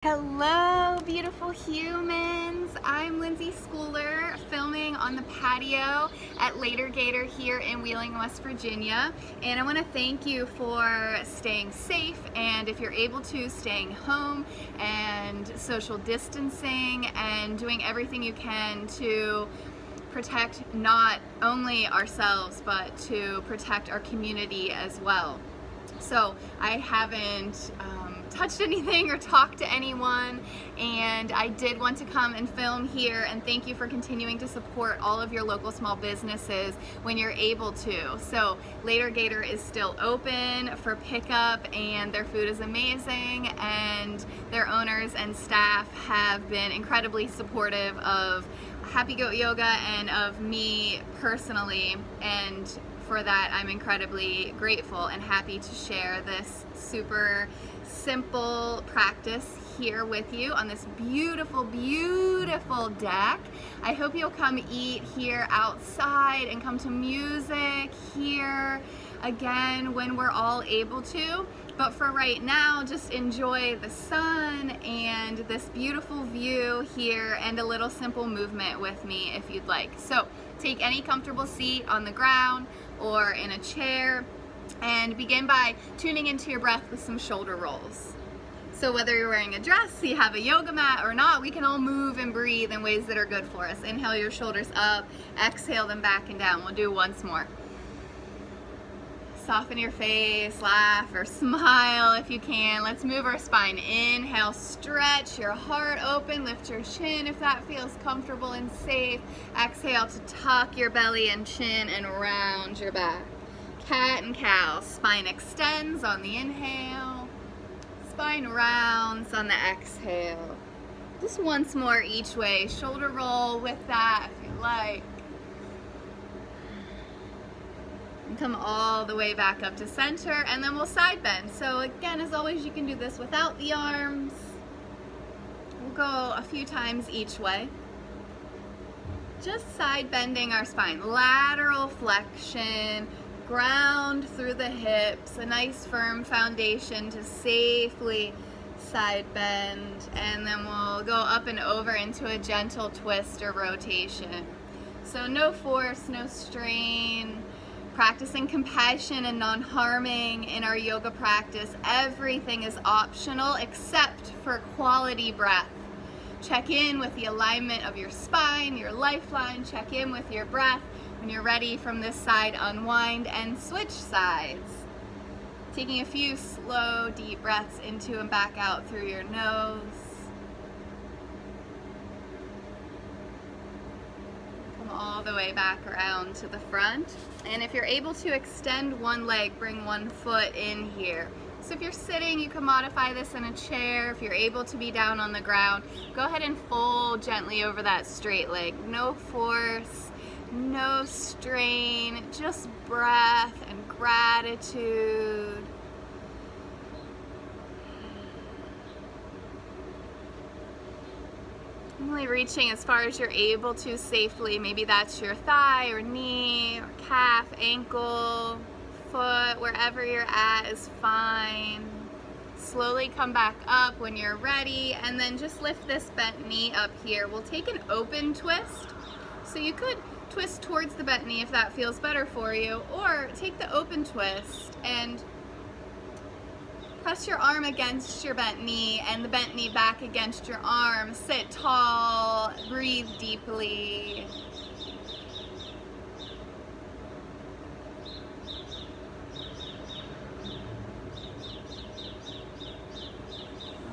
Hello, beautiful humans. I'm Lindsay Schooler, filming on the patio at Alligator here in Wheeling, West Virginia. And I want to thank you for staying safe, and if you're able to, staying home and social distancing and doing everything you can to protect not only ourselves but to protect our community as well. So I haven't touched anything or talked to anyone, and I did want to come and film here, and thank you for continuing to support all of your local small businesses when you're able to. So Alligator is still open for pickup, and their food is amazing, and their owners and staff have been incredibly supportive of Happy Goat Yoga and of me personally, and for that I'm incredibly grateful and happy to share this super simple practice here with you on this beautiful, beautiful deck. I hope you'll come eat here outside and come to music here again when we're all able to. But for right now, just enjoy the sun and this beautiful view here and a little simple movement with me if you'd like. So take any comfortable seat on the ground or in a chair, and begin by tuning into your breath with some shoulder rolls. So whether you're wearing a dress, you have a yoga mat or not, we can all move and breathe in ways that are good for us. Inhale your shoulders up, exhale them back and down. We'll do once more. Soften your face, laugh or smile if you can. Let's move our spine. Inhale, stretch your heart open, lift your chin if that feels comfortable and safe. Exhale to tuck your belly and chin and round your back. Cat and cow. Spine extends on the inhale, spine rounds on the exhale. Just once more each way. Shoulder roll with that if you like. And come all the way back up to center, and then we'll side bend. So again, as always, you can do this without the arms. We'll go a few times each way. Just side bending our spine. Lateral flexion, ground through the hips, a nice firm foundation to safely side bend, and then we'll go up and over into a gentle twist or rotation. So no force, no strain. Practicing compassion and non-harming in our yoga practice. Everything is optional except for quality breath. Check in with the alignment of your spine, your lifeline. Check in with your breath. When you're ready from this side, unwind and switch sides. Taking a few slow, deep breaths into and back out through your nose. All the way back around to the front. And if you're able to extend one leg, bring one foot in here. So if you're sitting, you can modify this in a chair. If you're able to be down on the ground, go ahead and fold gently over that straight leg. No force, no strain, just breath and gratitude. Only reaching as far as you're able to safely. Maybe that's your thigh or knee or calf, ankle, foot, wherever you're at is fine. Slowly come back up when you're ready, and then just lift this bent knee up here. We'll take an open twist. So you could twist towards the bent knee if that feels better for you, or take the open twist and press your arm against your bent knee and the bent knee back against your arm. Sit tall, breathe deeply.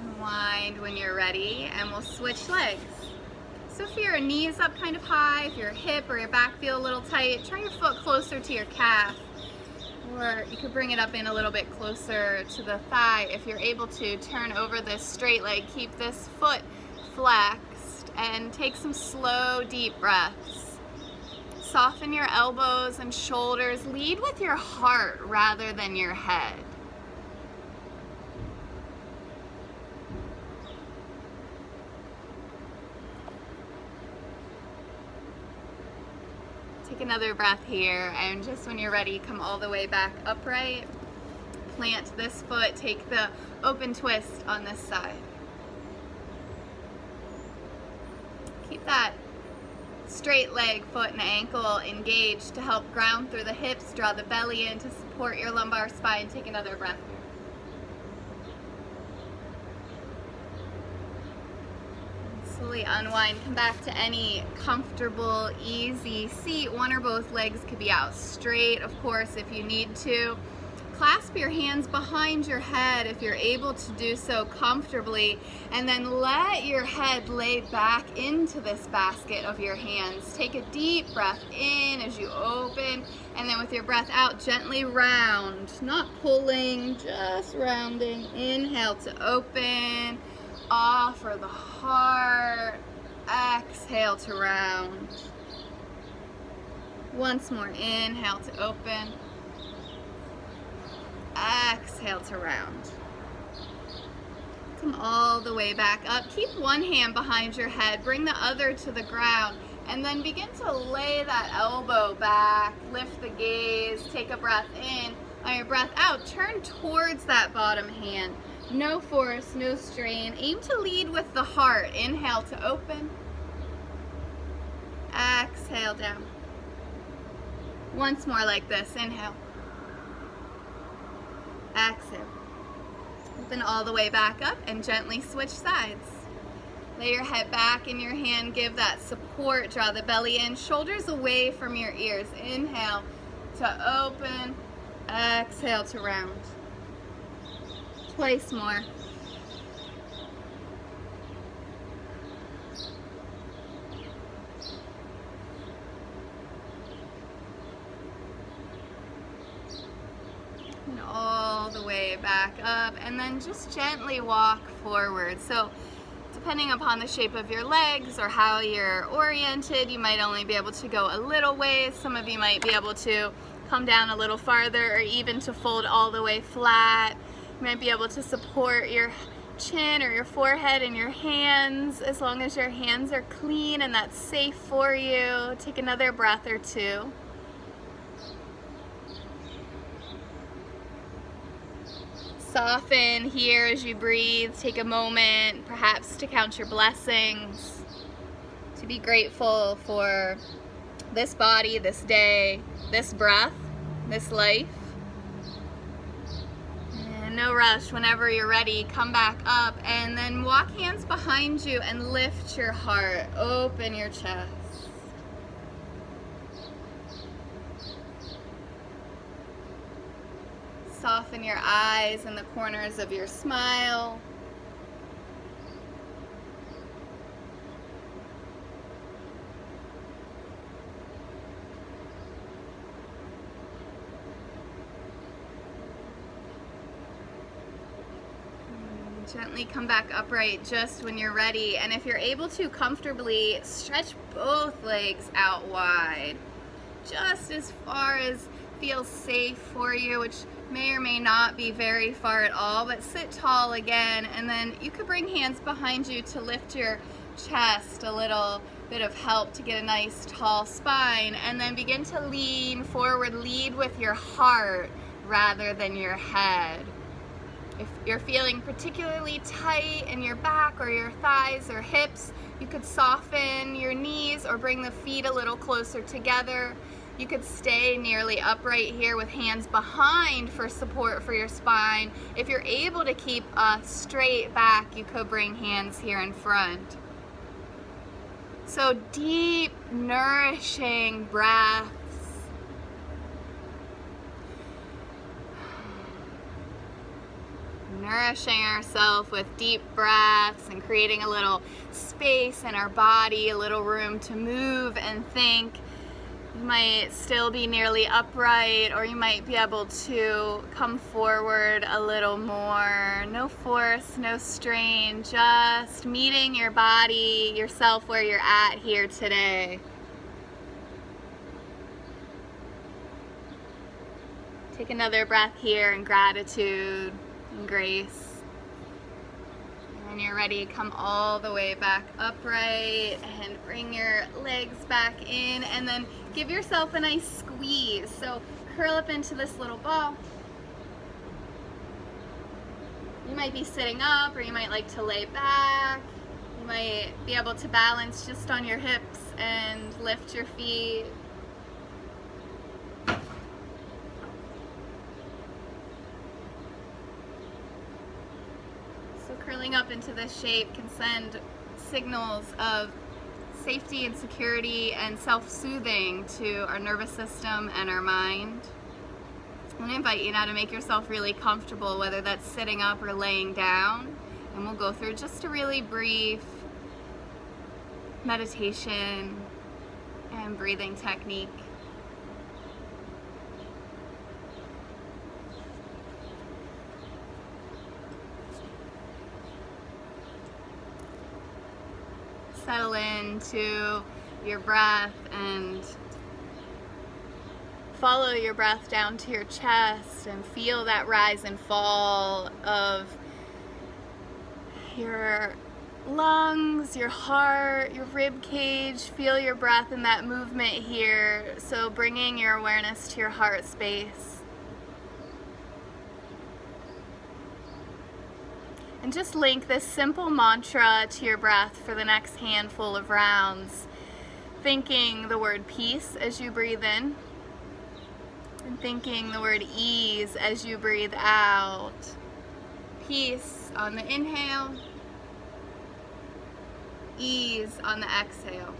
Unwind when you're ready, and we'll switch legs. So if your knee is up kind of high, if your hip or your back feel a little tight, try your foot closer to your calf. Or you could bring it up in a little bit closer to the thigh. If you're able to, turn over this straight leg, keep this foot flexed, and take some slow, deep breaths. Soften your elbows and shoulders. Lead with your heart rather than your head. Take another breath here, and just when you're ready, come all the way back upright. Plant this foot, take the open twist on this side. that straight leg, foot, and ankle engaged to help ground through the hips. Draw the belly in to support your lumbar spine. Take another breath. Slowly unwind. Come back to any comfortable, easy seat. One or both legs could be out straight, of course, if you need to. Clasp your hands behind your head if you're able to do so comfortably, and then let your head lay back into this basket of your hands. Take a deep breath in as you open, and then with your breath out, gently round. Not pulling, just rounding. Inhale to open. Offer the heart. Exhale to round. Once more, inhale to open. Exhale to round. Come all the way back up. Keep one hand behind your head. Bring the other to the ground. And then begin to lay that elbow back. Lift the gaze. Take a breath in. On your breath out, turn towards that bottom hand. No force, no strain. Aim to lead with the heart. Inhale to open. Exhale down. Once more like this. Inhale. Exhale. Open all the way back up and gently switch sides. Lay your head back in your hand. Give that support. Draw the belly in. Shoulders away from your ears. Inhale to open. Exhale to round. Twice more. And all the way back up, and then just gently walk forward. So depending upon the shape of your legs or how you're oriented, you might only be able to go a little ways. Some of you might be able to come down a little farther, or even to fold all the way flat. You might be able to support your chin or your forehead in your hands, as long as your hands are clean and that's safe for you. Take another breath or two. Soften here as you breathe. Take a moment, perhaps, to count your blessings, to be grateful for this body, this day, this breath, this life. And no rush. Whenever you're ready, come back up and then walk hands behind you and lift your heart. Open your chest. Soften your eyes and the corners of your smile. Gently come back upright just when you're ready. And if you're able to comfortably, stretch both legs out wide, just as far as feels safe for you, which may or may not be very far at all. But sit tall again, and then you could bring hands behind you to lift your chest, a little bit of help to get a nice tall spine. And then begin to lean forward. Lead with your heart rather than your head. If you're feeling particularly tight in your back or your thighs or hips, you could soften your knees or bring the feet a little closer together. You could stay nearly upright here with hands behind for support for your spine. If you're able to keep a straight back, you could bring hands here in front. So deep, nourishing breaths. Nourishing ourselves with deep breaths and creating a little space in our body, a little room to move and think. You might still be nearly upright, or you might be able to come forward a little more. No force, no strain, just meeting your body, yourself where you're at here today. Take another breath here in gratitude and grace. And when you're ready, come all the way back upright and bring your legs back in, and then give yourself a nice squeeze. So curl up into this little ball. You might be sitting up, or you might like to lay back. You You might be able to balance just on your hips and lift your feet. So curling up into this shape can send signals of safety and security and self-soothing to our nervous system and our mind. I'm going to invite you now to make yourself really comfortable, whether that's sitting up or laying down, and we'll go through just a really brief meditation and breathing technique. Settle into your breath and follow your breath down to your chest and feel that rise and fall of your lungs, your heart, your rib cage. Feel your breath in that movement here. So bringing your awareness to your heart space. And just link this simple mantra to your breath for the next handful of rounds. Thinking the word peace as you breathe in. And thinking the word ease as you breathe out. Peace on the inhale. Ease on the exhale.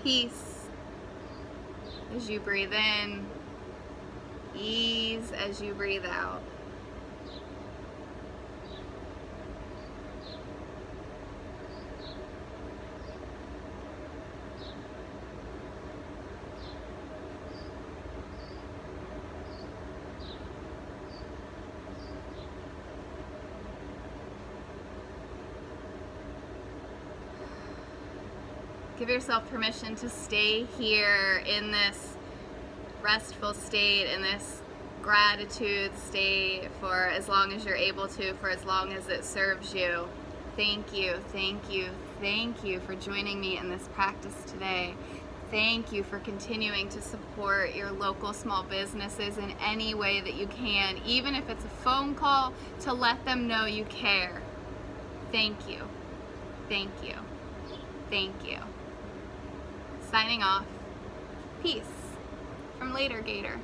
Peace as you breathe in. Ease as you breathe out. Give yourself permission to stay here in this restful state, in this gratitude state for as long as you're able to, for as long as it serves you. Thank you, thank you, thank you for joining me in this practice today. Thank you for continuing to support your local small businesses in any way that you can, even if it's a phone call to let them know you care. Thank you, thank you, thank you. Signing off. Peace from Alligator.